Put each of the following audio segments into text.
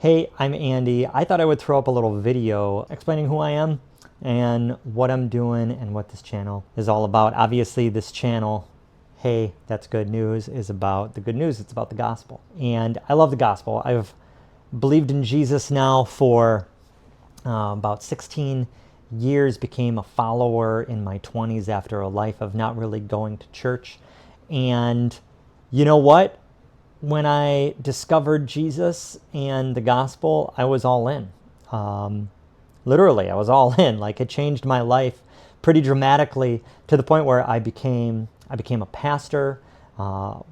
Hey, I'm Andy. I thought I would throw up a little video explaining who I am and what I'm doing and what this channel is all about. Obviously, this channel, hey, that's good news, is about the good news. It's about the gospel. And I love the gospel. I've believed in Jesus now for about 16 years, became a follower in my 20s after a life of not really going to church. And you know what? When I discovered Jesus and the gospel, I was all in. Literally, I was all in. Like, it changed my life pretty dramatically to the point where I became a pastor,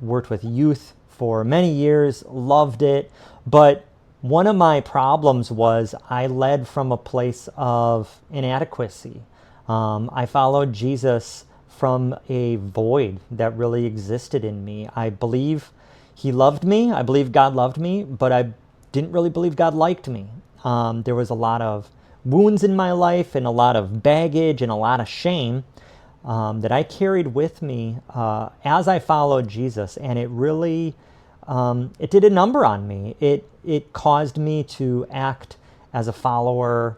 worked with youth for many years, loved it. But one of my problems was I led from a place of inadequacy. I followed Jesus from a void that really existed in me. I believe he loved me. I believe God loved me, but I didn't really believe God liked me. There was a lot of wounds in my life and a lot of baggage and a lot of shame that I carried with me as I followed Jesus, and it really it did a number on me. It caused me to act as a follower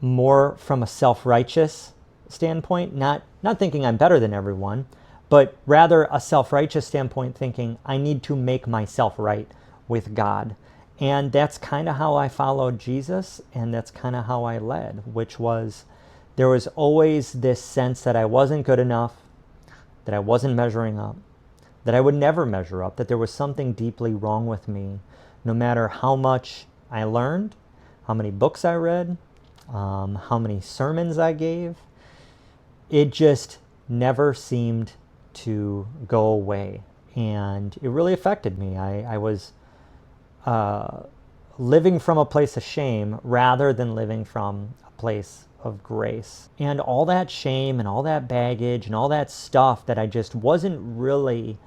more from a self-righteous standpoint, not thinking I'm better than everyone, but rather a self-righteous standpoint, thinking I need to make myself right with God. And that's kind of how I followed Jesus, and that's kind of how I led, which was there was always this sense that I wasn't good enough, that I wasn't measuring up, that I would never measure up, that there was something deeply wrong with me, no matter how much I learned, how many books I read, how many sermons I gave. It just never seemed to go away, and it really affected me. I was living from a place of shame rather than living from a place of grace. And all that shame and all that baggage and all that stuff that I just wasn't really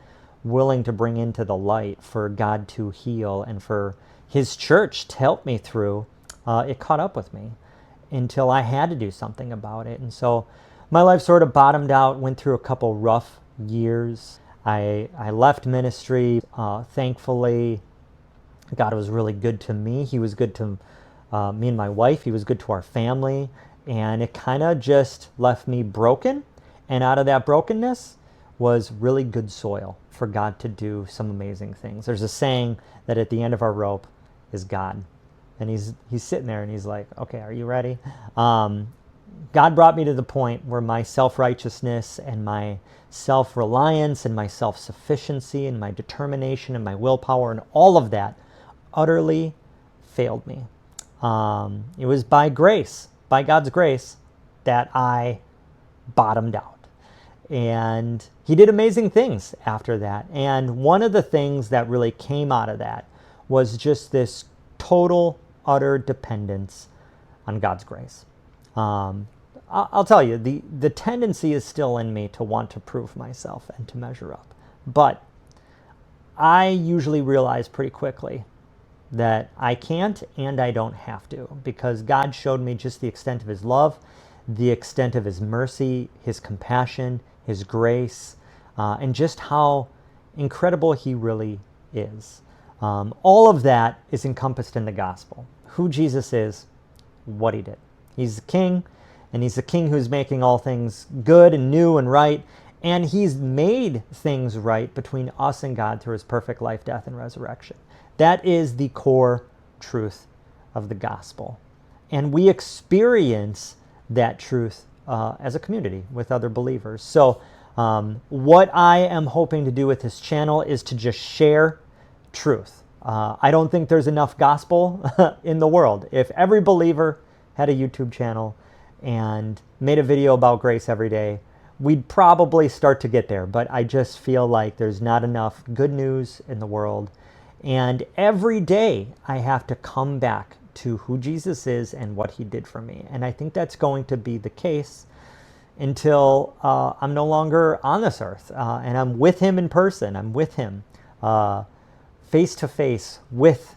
willing to bring into the light for God to heal and for his church to help me through, it caught up with me until I had to do something about it. And so my life sort of bottomed out, went through a couple rough years. I left ministry. Thankfully, God was really good to me. He was good to me and my wife. He was good to our family. And it kind of just left me broken. And out of that brokenness was really good soil for God to do some amazing things. There's a saying that at the end of our rope is God. And he's sitting there and he's like, okay, are you ready? God brought me to the point where my self-righteousness and my self-reliance and my self-sufficiency and my determination and my willpower and all of that utterly failed me. It was by grace, by God's grace, that I bottomed out. And he did amazing things after that. And one of the things that really came out of that was just this total, utter dependence on God's grace. I'll tell you, the tendency is still in me to want to prove myself and to measure up. But I usually realize pretty quickly that I can't and I don't have to, because God showed me just the extent of his love, the extent of his mercy, his compassion, his grace, and just how incredible he really is. All of that is encompassed in the gospel. Who Jesus is, what he did. He's the king, and he's the king who's making all things good and new and right. And he's made things right between us and God through his perfect life, death, and resurrection. That is the core truth of the gospel. And we experience that truth as a community with other believers. So what I am hoping to do with this channel is to just share truth. I don't think there's enough gospel in the world. If every believer had a YouTube channel and made a video about grace every day, we'd probably start to get there. But I just feel like there's not enough good news in the world. And every day I have to come back to who Jesus is and what he did for me. And I think that's going to be the case until I'm no longer on this earth. And I'm with him in person. I'm with him face to face with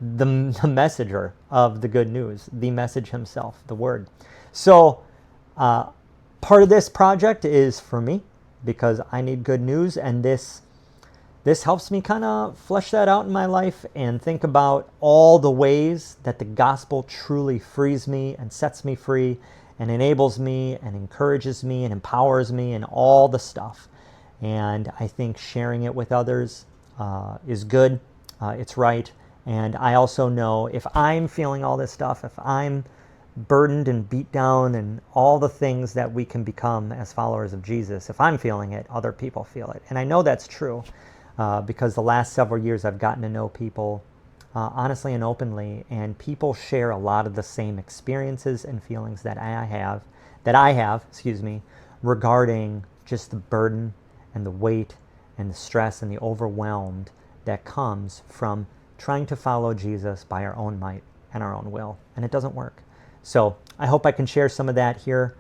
the messenger of the good news, the message himself, the word. So part of this project is for me, because I need good news, and this this helps me kind of flesh that out in my life and think about all the ways that the gospel truly frees me and sets me free and enables me and encourages me and empowers me and all the stuff. And I think sharing it with others is good. It's right. And I also know if I'm feeling all this stuff, if I'm burdened and beat down and all the things that we can become as followers of Jesus, if I'm feeling it, other people feel it. And I know that's true because the last several years I've gotten to know people honestly and openly, and people share a lot of the same experiences and feelings that I have, regarding just the burden and the weight and the stress and the overwhelmed that comes from trying to follow Jesus by our own might and our own will. And it doesn't work. So I hope I can share some of that here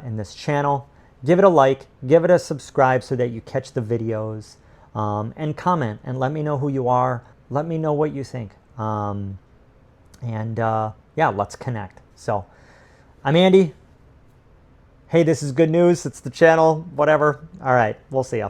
in this channel. Give it a like, give it a subscribe so that you catch the videos, and comment and let me know who you are. Let me know what you think. Yeah, let's connect. So I'm Andy. Hey, this is good news. It's the channel, whatever. All right, we'll see ya.